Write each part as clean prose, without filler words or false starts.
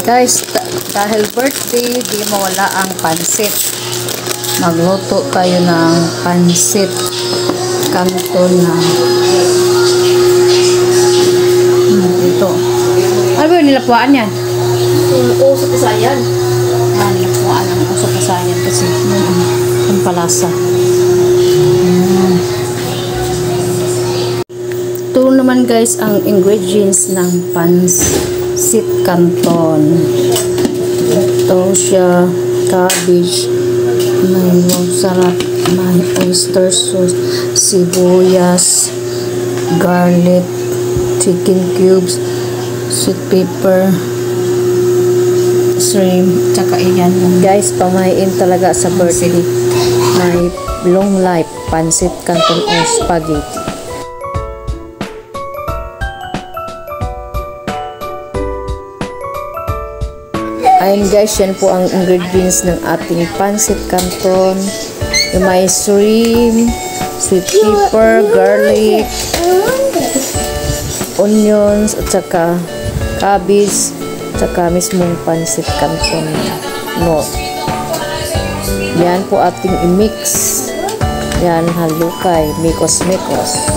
Guys, dahil birthday, di mawala ang pansit. Magluto tayo ng pansit canton na ito. Ano ba yung nilapuan yan? Uso kasayan. Nilapuan ang uso kasayan kasi yung palasa. Ito naman guys ang ingredients ng pansit canton. Ito siya, cabbage, may sarap, may oyster sauce, sibuyas, garlic, chicken cubes, sweet pepper, shrimp, tsaka iyan. Guys, pamahiin talaga sa birthday. May long life pansit canton o spaghetti. Ayun guys, yan po ang ingredients ng ating pansit canton. May shrimp, sweet pepper, garlic, onions, at saka cabbage, at saka mismong pansit canton. No. Yan po ating i-mix. Yan, halukay, mikos-mikos.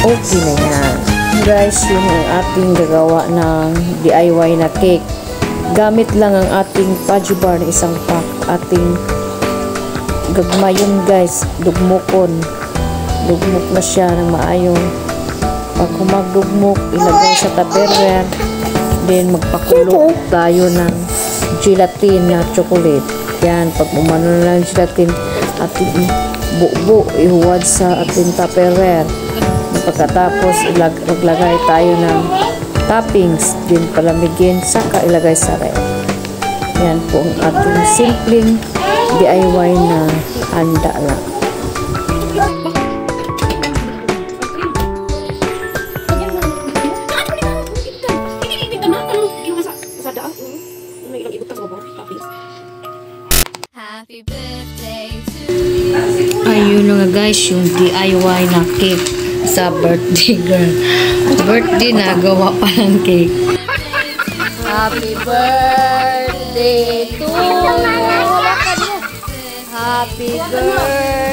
Okay na yan. Guys, yun ang ating gagawa ng DIY na cake. Gamit lang ang ating fudge bar na isang pack. Ating gagmayon guys, dugmukon. Dugmuk na siya ng maayong. Pag humagdugmuk, ilagay sa tupperware. Then magpakulo tayo ng gelatin na chocolate. Yan, pag umano na ng gelatin, ating buo ihuwad sa ating tupperware. Pagkatapos maglagay tayo ng toppings, din palamigin, saka ilagay sa ref. Yan po ang ating simpleng DIY na handa lang. Ayun nga guys, yung DIY na cake sa birthday girl. Birthday na, gawa pa ng cake. Happy birthday to you. Happy birthday.